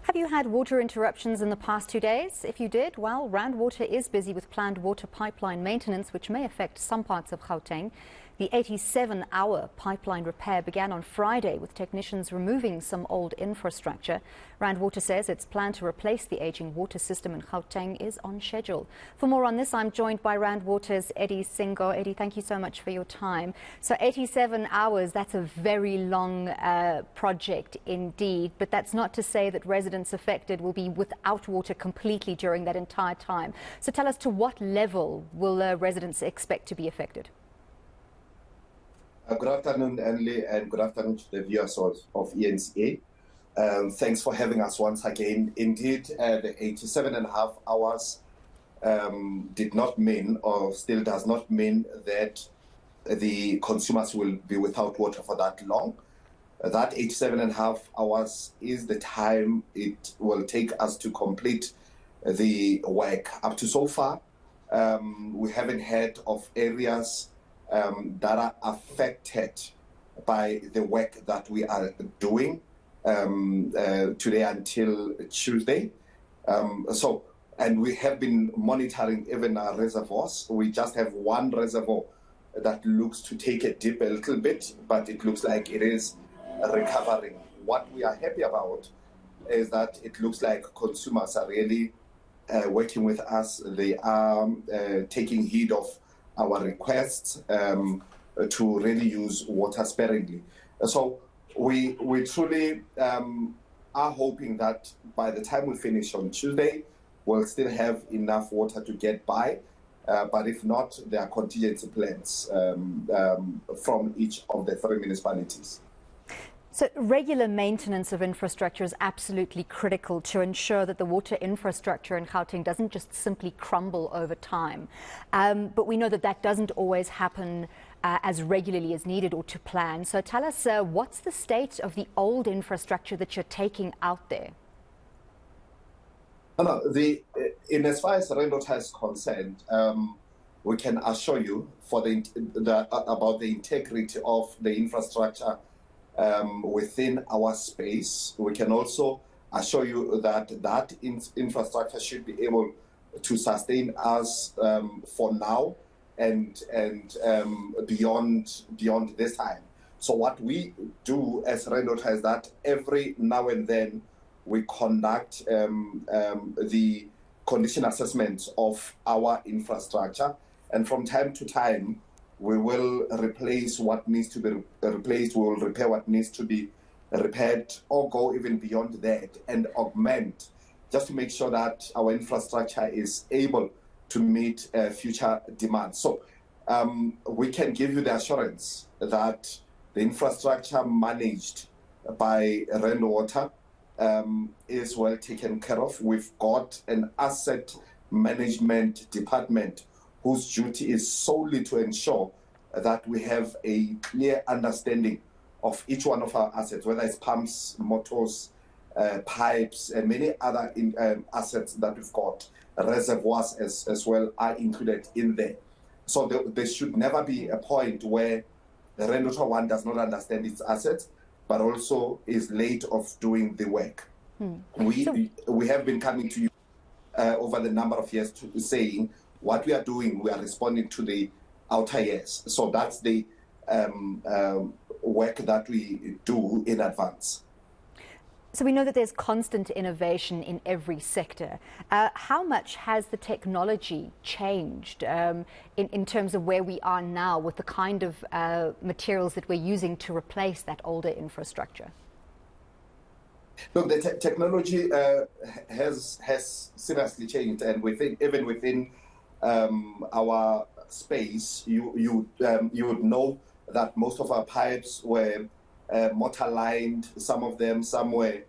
Have you had water interruptions in the past 2 days? If you did, well, Rand Water is busy with planned water pipeline maintenance, which may affect some parts of Gauteng. The 87-hour pipeline repair began on Friday with technicians removing some old infrastructure. Rand Water says its plan to replace the aging water system in Gauteng is on schedule. For more on this, I'm joined by Rand Water's Singo. Eddie, thank you so much for your time. So 87 hours, that's a very long project indeed, but that's not to say that residents affected will be without water completely during that entire time. So tell us, to what level will residents expect to be affected? Good afternoon, Anley, and good afternoon to the viewers of eNCA. Thanks for having us once again. Indeed, the 87.5 hours did not mean, or still does not mean, that the consumers will be without water for that long. That 87.5 hours is the time it will take us to complete the work. Up to so far, we haven't heard of areas that are affected by the work that we are doing today until Tuesday. And we have been monitoring even our reservoirs. We just have one reservoir that looks to take a dip a little bit, but it looks like it is recovering. What we are happy about is that it looks like consumers are really working with us. They are taking heed of our requests to really use water sparingly. So we truly are hoping that by the time we finish on Tuesday, we'll still have enough water to get by. But if not, there are contingency plans from each of the 3 municipalities. So regular maintenance of infrastructure is absolutely critical to ensure that the water infrastructure in Gauteng doesn't just simply crumble over time. But we know that that doesn't always happen as regularly as needed or to plan. So tell us, what's the state of the old infrastructure that you're taking out there? In as far as Rand Water is concerned, we can assure you about the integrity of the infrastructure within our space. We can also assure you that infrastructure should be able to sustain us for now and beyond this time. So what we do as Rand Water is that every now and then we conduct the condition assessment of our infrastructure, and from time to time we will replace what needs to be replaced, we will repair what needs to be repaired, or go even beyond that and augment, just to make sure that our infrastructure is able to meet future demands. So we can give you the assurance that the infrastructure managed by Rand Water is well taken care of. We've got an asset management department whose duty is solely to ensure that we have a clear understanding of each one of our assets, whether it's pumps, motors, pipes, and many other assets that we've got. Reservoirs as well are included in there. So there should never be a point where the Rand Water one does not understand its assets, but also is late of doing the work. We have been coming to you over the number of years saying what we are doing, we are responding to the outer years. So that's the work that we do in advance. So we know that there's constant innovation in every sector. How much has the technology changed in terms of where we are now with the kind of materials that we're using to replace that older infrastructure? Look, the technology has seriously changed, and even within our space, you would know that most of our pipes were mortar lined, some were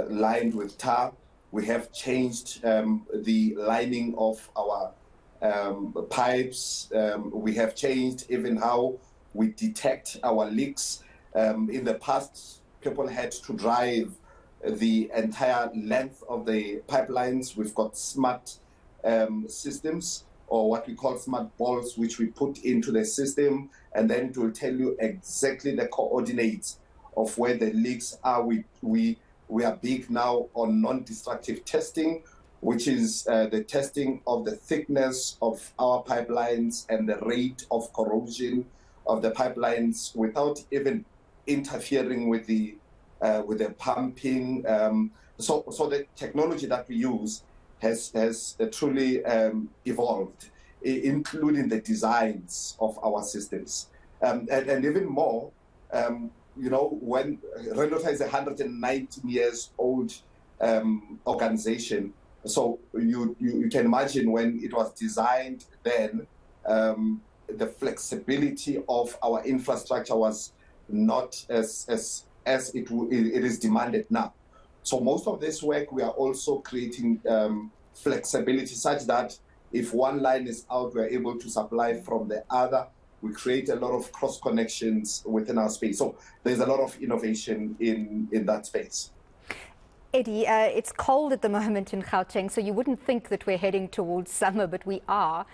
lined with tar. We have changed the lining of our pipes. We have changed even how we detect our leaks. In the past, people had to drive the entire length of the pipelines. We've got smart systems, or what we call smart balls, which we put into the system, and then it will tell you exactly the coordinates of where the leaks are. We we are big now on non-destructive testing, which is the testing of the thickness of our pipelines and the rate of corrosion of the pipelines without even interfering with the pumping. So the technology that we use has truly evolved, including the designs of our systems. And even more, when Rendota is a 119 years old organization, so you can imagine when it was designed then, the flexibility of our infrastructure was not as it is demanded now. So most of this work, we are also creating flexibility such that if one line is out, we're able to supply from the other. We create a lot of cross connections within our space. So there's a lot of innovation in that space. Eddie, it's cold at the moment in Gauteng, so you wouldn't think that we're heading towards summer, but we are.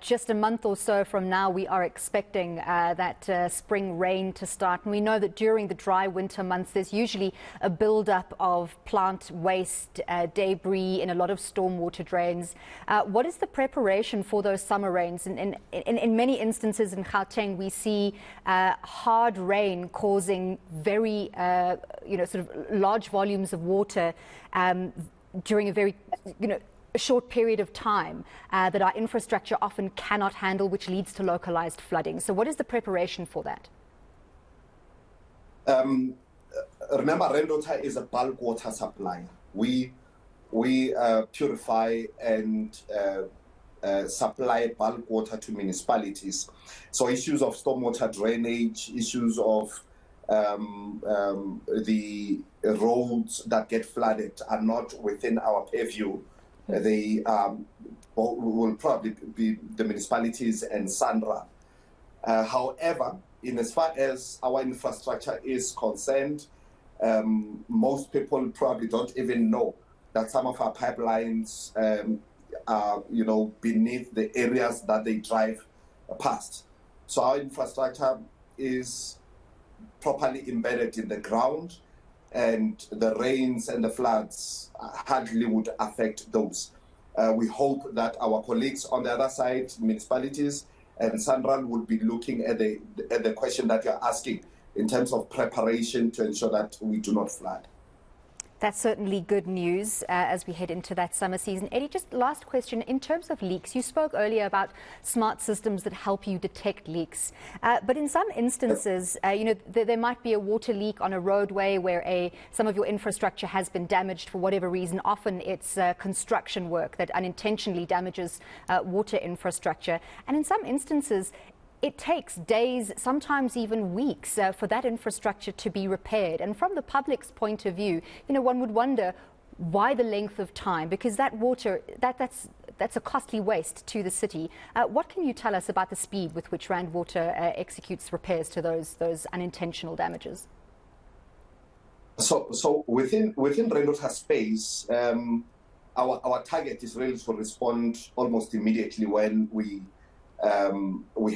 Just a month or so from now, we are expecting that spring rain to start. And we know that during the dry winter months, there's usually a build-up of plant waste, debris in a lot of stormwater drains. What is the preparation for those summer rains? In many instances in Gauteng, we see hard rain causing very, sort of large volumes of water during a very, a short period of time that our infrastructure often cannot handle, which leads to localized flooding. So what is the preparation for that? Remember, Rendota is a bulk water supplier. We purify and supply bulk water to municipalities. So issues of stormwater drainage, issues of the roads that get flooded are not within our purview. They will probably be the municipalities and Sandra. However, in as far as our infrastructure is concerned, most people probably don't even know that some of our pipelines are, beneath the areas that they drive past. So our infrastructure is properly embedded in the ground, and the rains and the floods hardly would affect those. We hope that our colleagues on the other side, municipalities and Sandral, will be looking at the question that you're asking in terms of preparation to ensure that we do not flood. That's certainly good news as we head into that summer season. Eddie, just last question. In terms of leaks, you spoke earlier about smart systems that help you detect leaks. But in some instances, there might be a water leak on a roadway where some of your infrastructure has been damaged for whatever reason. Often it's construction work that unintentionally damages water infrastructure. And in some instances, it takes days, sometimes even weeks, for that infrastructure to be repaired. And from the public's point of view, one would wonder why the length of time, because that water, that's a costly waste to the city. What can you tell us about the speed with which Rand Water executes repairs to those unintentional damages? So within Rendota space, our target is really to respond almost immediately when we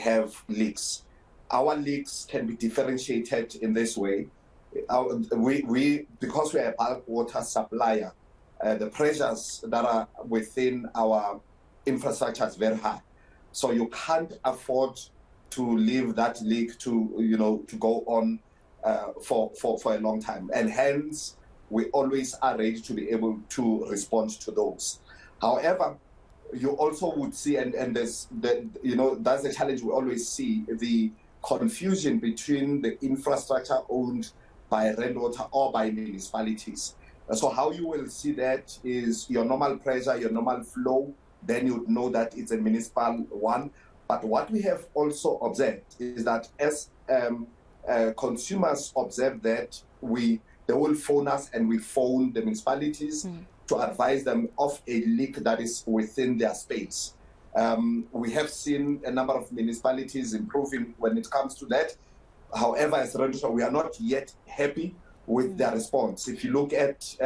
have leaks. Our leaks can be differentiated in this way. Because we are a bulk water supplier, the pressures that are within our infrastructure is very high. So you can't afford to leave that leak to go on for a long time. And hence, we always are ready to be able to respond to those. However, you also would see, and there's that's the challenge we always see, the confusion between the infrastructure owned by Rendota or by municipalities. So how you will see that is your normal pressure, your normal flow, then you know that it's a municipal one. But what we have also observed is that as consumers observe that, they will phone us and we phone the municipalities to advise them of a leak that is within their space. We have seen a number of municipalities improving when it comes to that. However, as Rendota, we are not yet happy with their response. If you look at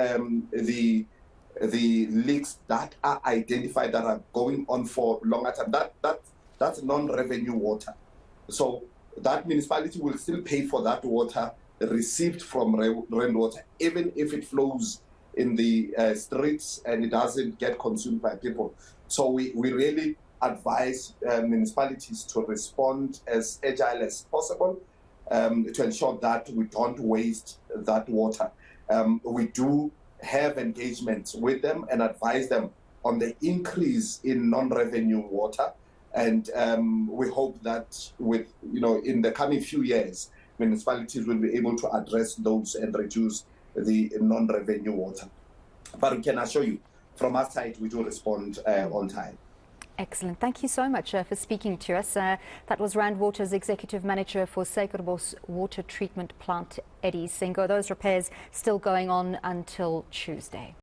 the leaks that are identified that are going on for longer time, that's non-revenue water. So that municipality will still pay for that water received from rainwater, even if it flows in the streets and it doesn't get consumed by people. So we really advise municipalities to respond as agile as possible to ensure that we don't waste that water. We do have engagements with them and advise them on the increase in non-revenue water. And we hope that in the coming few years, municipalities will be able to address those and reduce the non-revenue water. But we can assure you, from our side, we do respond on time. Excellent. Thank you so much for speaking to us. That was Rand Water's Executive Manager for Sekerbos Water Treatment Plant, Eddie Singo. Those repairs still going on until Tuesday.